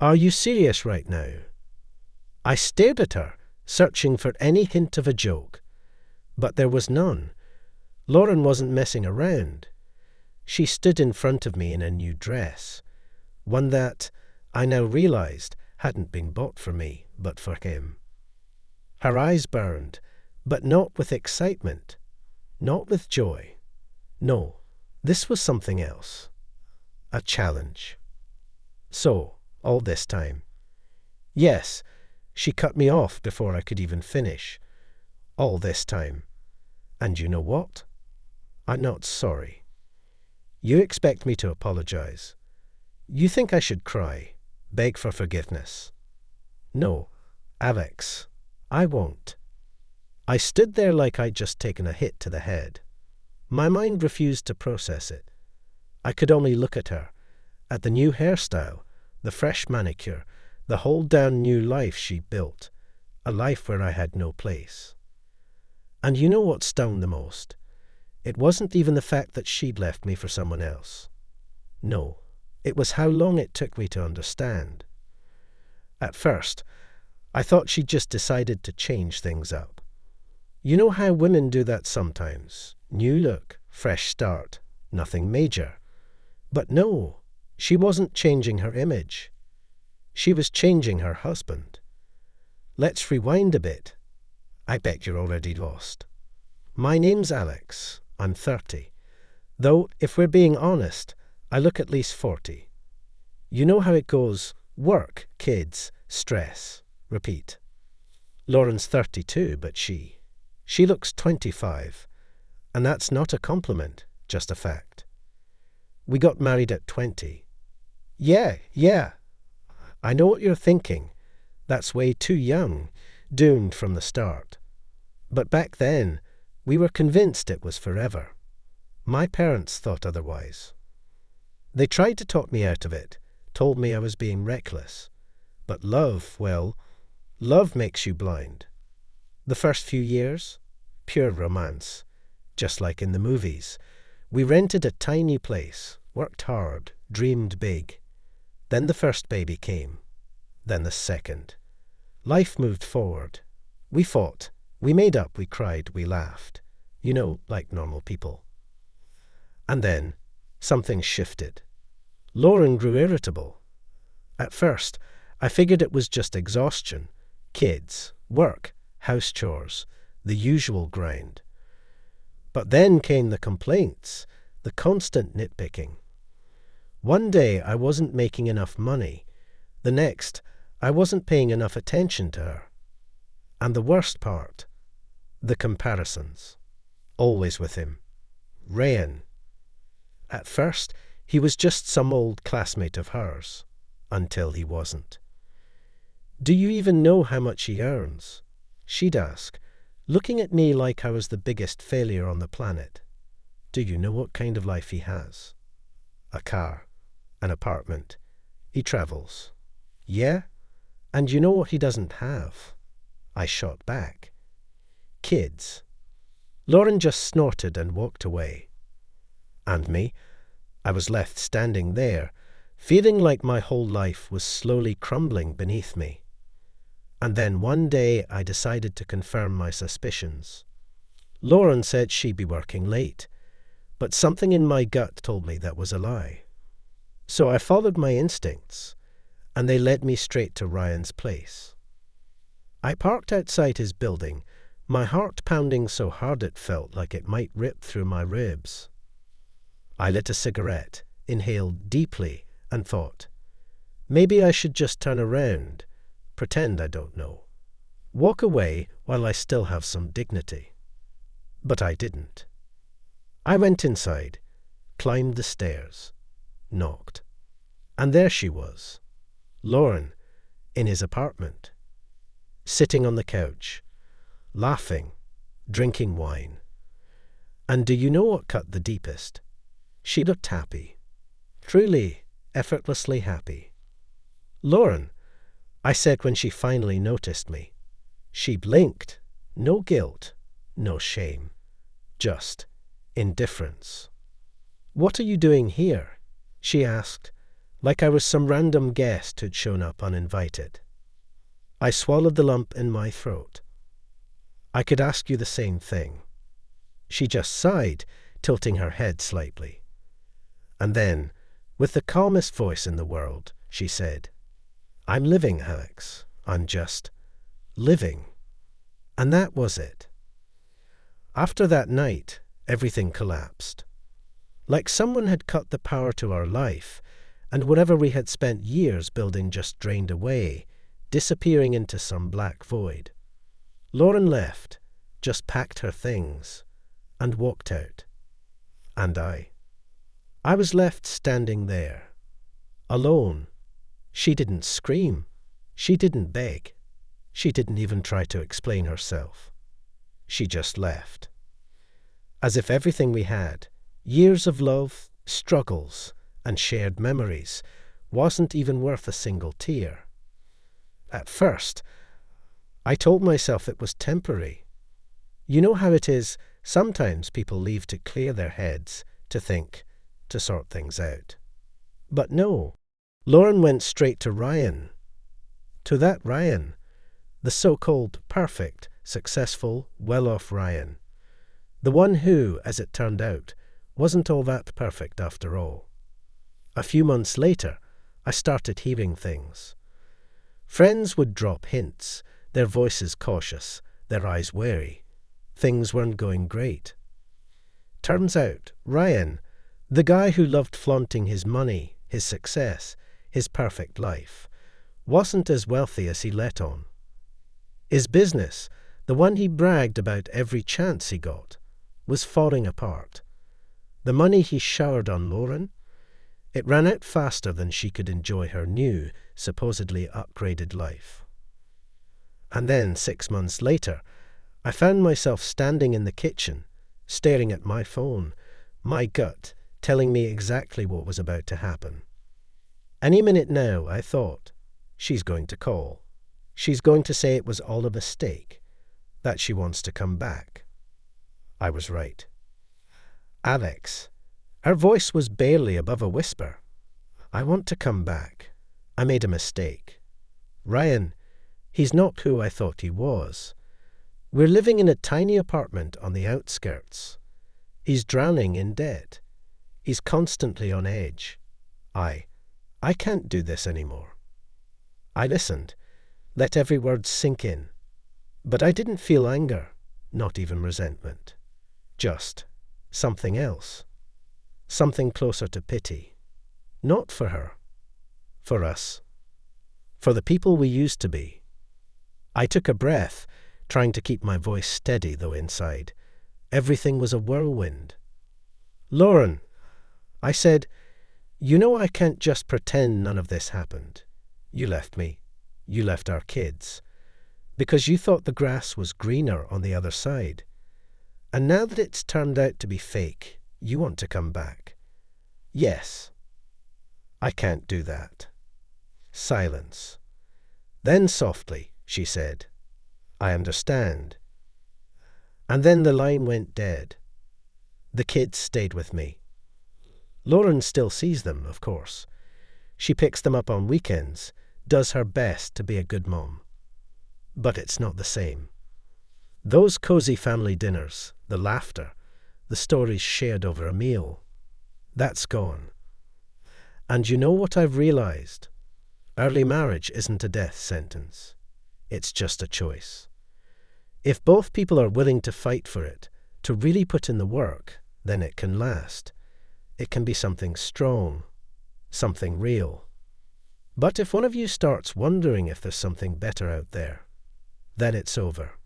Are you serious right now? I stared at her, searching for any hint of a joke. But there was none. Lauren wasn't messing around. She stood in front of me in a new dress, one that, I now realized, hadn't been bought for me, but for him. Her eyes burned, but not with excitement, not with joy. No, this was something else. A challenge. So, all this time. Yes, she cut me off before I could even finish. All this time. And you know what? I'm not sorry. You expect me to apologize. You think I should cry, beg for forgiveness. No, Alex, I won't. I stood there like I'd just taken a hit to the head. My mind refused to process it. I could only look at her, at the new hairstyle, the fresh manicure, the whole damn new life she'd built, a life where I had no place. And you know what stung the most? It wasn't even the fact that she'd left me for someone else. No, it was how long it took me to understand. At first, I thought she'd just decided to change things up. You know how women do that sometimes? New look, fresh start, nothing major. But no, she wasn't changing her image. She was changing her husband. Let's rewind a bit. I bet you're already lost. My name's Alex. I'm 30. Though, if we're being honest, I look at least 40. You know how it goes: work, kids, stress, repeat. Lauren's 32, but she looks 25. And that's not a compliment, just a fact. We got married at 20. Yeah. I know what you're thinking. That's way too young, doomed from the start. But back then, we were convinced it was forever. My parents thought otherwise. They tried to talk me out of it, told me I was being reckless. But love, well, love makes you blind. The first few years, pure romance, just like in the movies. We rented a tiny place, worked hard, dreamed big. Then the first baby came. Then the second. Life moved forward. We fought. We made up, we cried, we laughed. You know, like normal people. And then, something shifted. Lauren grew irritable. At first, I figured it was just exhaustion. Kids, work, house chores, the usual grind. But then came the complaints, the constant nitpicking. One day I wasn't making enough money. The next, I wasn't paying enough attention to her. And the worst part, the comparisons. Always with him. Ryan. At first, he was just some old classmate of hers. Until he wasn't. Do you even know how much he earns? She'd ask, looking at me like I was the biggest failure on the planet. Do you know what kind of life he has? A car. An apartment. He travels. Yeah? And you know what he doesn't have? I shot back. Kids. Lauren just snorted and walked away. And me? I was left standing there, feeling like my whole life was slowly crumbling beneath me. And then one day I decided to confirm my suspicions. Lauren said she'd be working late, but something in my gut told me that was a lie. So I followed my instincts, and they led me straight to Ryan's place. I parked outside his building, my heart pounding so hard it felt like it might rip through my ribs. I lit a cigarette, inhaled deeply, and thought, maybe I should just turn around, pretend I don't know. Walk away while I still have some dignity. But I didn't. I went inside, climbed the stairs, knocked. And there she was, Lauren, in his apartment, sitting on the couch, laughing, drinking wine. And do you know what cut the deepest? She looked happy, truly, effortlessly happy. Lauren, I said when she finally noticed me. She blinked, no guilt, no shame, just indifference. What are you doing here? She asked, like I was some random guest who'd shown up uninvited. I swallowed the lump in my throat. I could ask you the same thing. She just sighed, tilting her head slightly. And then, with the calmest voice in the world, she said, "I'm living, Alex. I'm just living." And that was it. After that night, everything collapsed. Like someone had cut the power to our life, and whatever we had spent years building just drained away, disappearing into some black void. Lauren left, just packed her things, and walked out. And I was left standing there, alone. She didn't scream. She didn't beg. She didn't even try to explain herself. She just left. As if everything we had, years of love, struggles, and shared memories, wasn't even worth a single tear. At first, I told myself it was temporary. You know how it is, sometimes people leave to clear their heads, to think, to sort things out. But no, Lauren went straight to Ryan. To that Ryan, the so-called perfect, successful, well-off Ryan. The one who, as it turned out, wasn't all that perfect after all. A few months later, I started hearing things. Friends would drop hints, their voices cautious, their eyes wary. Things weren't going great. Turns out, Ryan, the guy who loved flaunting his money, his success, his perfect life, wasn't as wealthy as he let on. His business, the one he bragged about every chance he got, was falling apart. The money he showered on Lauren, it ran out faster than she could enjoy her new, supposedly upgraded life. And then, 6 months later, I found myself standing in the kitchen, staring at my phone, my gut telling me exactly what was about to happen. Any minute now, I thought, she's going to call. She's going to say it was all a mistake, that she wants to come back. I was right. Alex. Her voice was barely above a whisper. I want to come back. I made a mistake. Ryan, he's not who I thought he was. We're living in a tiny apartment on the outskirts. He's drowning in debt. He's constantly on edge. I can't do this anymore. I listened, let every word sink in. But I didn't feel anger, not even resentment. Just something else. Something closer to pity. Not for her. For us. For the people we used to be. I took a breath, trying to keep my voice steady, though inside everything was a whirlwind. "Lauren," I said, "you know I can't just pretend none of this happened. You left me. You left our kids. Because you thought the grass was greener on the other side. And now that it's turned out to be fake, you want to come back." "Yes." "I can't do that." Silence. Then softly, she said, "I understand." And then the line went dead. The kids stayed with me. Lauren still sees them, of course. She picks them up on weekends, does her best to be a good mom. But it's not the same. Those cozy family dinners, the laughter, the stories shared over a meal, that's gone. And you know what I've realized? Early marriage isn't a death sentence. It's just a choice. If both people are willing to fight for it, to really put in the work, then it can last. It can be something strong, something real. But if one of you starts wondering if there's something better out there, then it's over.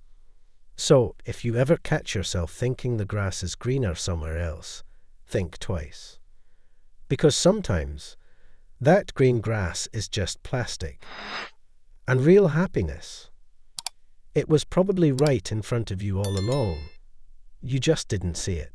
So if you ever catch yourself thinking the grass is greener somewhere else, think twice. Because sometimes that green grass is just plastic. And real happiness, it was probably right in front of you all along. You just didn't see it.